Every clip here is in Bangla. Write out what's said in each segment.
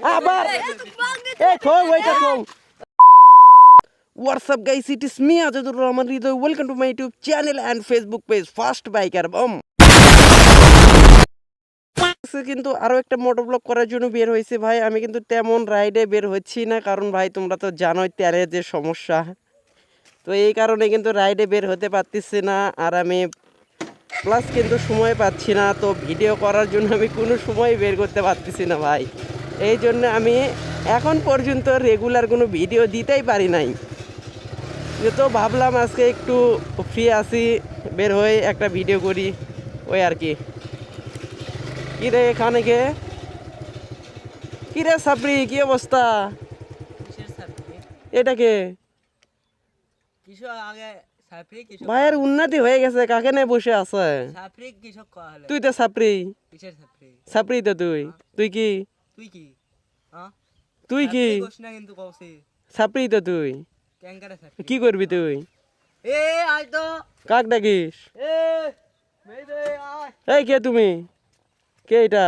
আবার এই থো ওইটা থো। What's up guys, it is me Ajadur Rahman Rido. Welcome to my YouTube channel and Facebook page Fast Biker Bomb. কিন্তু আরো একটা মোটর ব্লগ করার জন্য বের হয়েছে ভাই। আমি কিন্তু তেমন রাইডে বের হচ্ছি না, কারণ ভাই তোমরা তো জানোই তেলের যে সমস্যা, তো এই কারণে কিন্তু রাইডে বের হতে পারতেছি না। আর আমি প্লাস কিন্তু সময় পাচ্ছি না, তো ভিডিও করার জন্য আমি কোনো সময় বের করতে পারতেছি না ভাই। এই জন্য আমি এখন পর্যন্ত রেগুলার কোনো ভিডিও দিতেই পারি নাই। তো ভাবলাম আজকে একটু ফ্রি আছি, বের হয়ে একটা ভিডিও করি, ওই আর কি। কিরে এখানে কে কিরে সাবরি, কি অবস্থা? এটাকে ভাইয়ের উন্নতি হয়ে গেছে, কাকে নিয়ে বসে আছে? তুই তো সাপরি, সাপরি তো তুই। তুই কি তুই কি সাপরি তো তুই? কি করবি তুই? কাক ডাকিস? এই কে তুমি? কে এটা?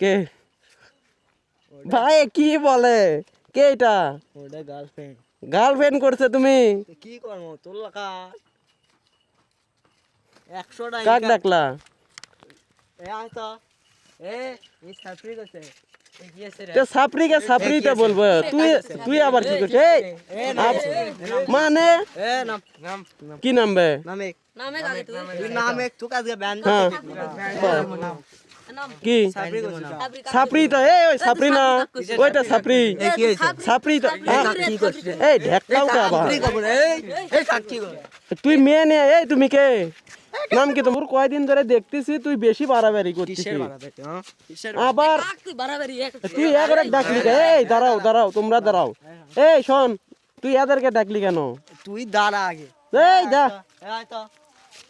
কে ভাই কি বলে? কে এটা? গার্লফ্রেন্ড করছে তুমি? কি করবো তোর লাগা 100 কাক ডাকলা? সাপরিকে সাপরিতে বলবো, তুই তুই আবার কি করছিস? মানে কি নামবে? কি সাপরি তো? ওই সাপরি না, ওইটা সাপরি, সাপরি তো। এই ঢেকাও কে আবার? তুই মেয়ে নিয়ে, এই তুমি কে? নাম কি তোমার? কয়দিন ধরে দেখতেছি তুই বেশি বাড়াবাড়ি করছিস। আবার তুই এবারে ডাকলি কে? এই দাঁড়াও দাঁড়াও, তোমরা দাঁড়াও। এই শোন, তুই এদেরকে ডাকলি কেন? তুই দাঁড়া আগে। এই যা,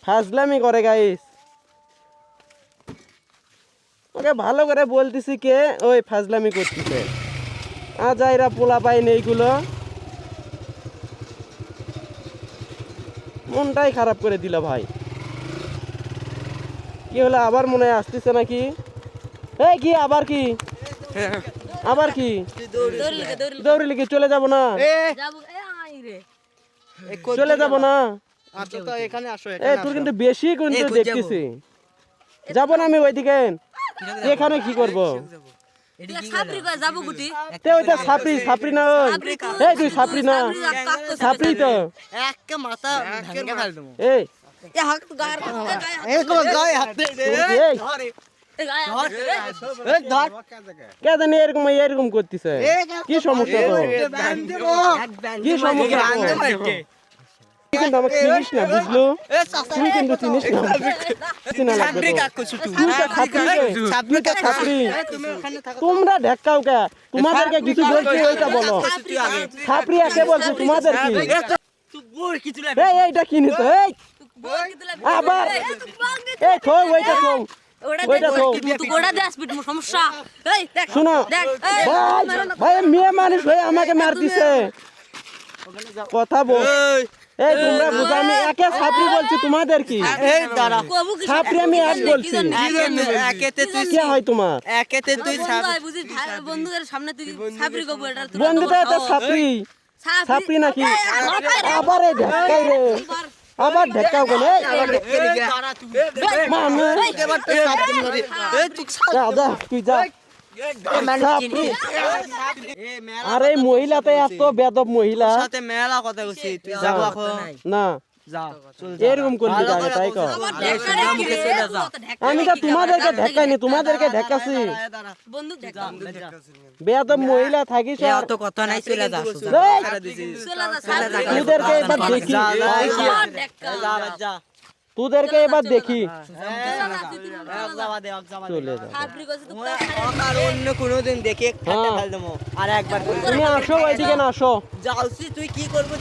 ফাজলামি করে গাইস। ওকে ভালো করে বলতেছি কে ওই ফাজলামি করতেছে। আজাইরা পোলা পাইন এইগুলো, মনটাই খারাপ করে দিল ভাই। কি হলো আবার? মনে হয় আসতেছে নাকি? এই কি আবার কি? আবার কি দৌড়িলি কি? চলে যাব না, চলে যাব না। এই তোর কিন্তু বেশি কিন্তু দেখতেছি। যাব না আমি ওইদিকে। এখানে কি করব? সাপরি সাপরি না, এই তুই সাপরি না, সাপরি তো। এই এরকম এরকম করতেছে, কি সমস্যা তো? কি সমস্যা? কিন্তু আমাকে চিনিস না, বুঝলো? তুই কিন্তু চিনিস না, চিনা লাগবে তো। তোমরা ঢেকাও কে? তোমাদেরকে কিছু বলছি ওইটা বলো। ছাপরি একে বলছে, তোমাদের কি? এইটা কি নিত? এই আবার এই থো ওইটা থো, ওইটা থো। শোনো ভাই, মেয়ে মানুষ হয়ে আমাকে মার দিছে। কথা বল। এই তোমরা বুঝো, আমি একে ছাপরি বলছি, তোমাদের কি? ছাপরি আমি এক বলছি। কি হয় তোমার? বন্ধুটা এটা ছাপরি, ছাপরি নাকি? আবার এই ঢেকাই রে, আবার ঢেকাও কেন? তুই যা। আরে মহিলাতে এত বেদব মহিলা মেলা কথা বলছি, তুই যাব না এরকম করবি তাই কর। আমি তো তোমাদেরকে ঢেকাইনি, তোমাদেরকে ঢেকাছি। বেদব মহিলা থাকিস, কথা নাই, চলে যা। তোদেরকে এবার দেখি, তোদেরকে এবার দেখি। চলে যা, অন্য কোনোদিন দেখে আর একবার তুমি আসো ওইদিকে না, আসো। তুই কি করবো?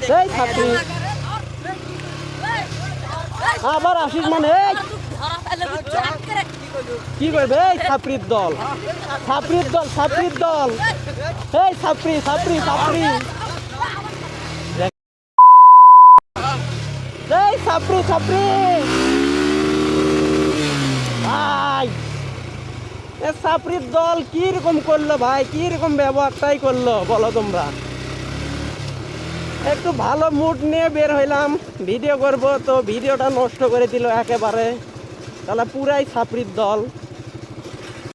আবার আসিস মানে? কি করবে? এই ছাপরির দল, ছাপরির দল, ছাপরির দল। এই ছাপরি ছাপরি ছাপরি, এই ছাপরি ছাপরি। সাপরির দল কি রকম করলো ভাই, কি রকম ব্যবহারটাই করলো বলো তোমরা। একটু ভালো মুড নিয়ে বের হইলাম, ভিডিও করব, তো ভিডিওটা নষ্ট করে দিল একেবারে। তাহলে পুরাই সাপরির দল।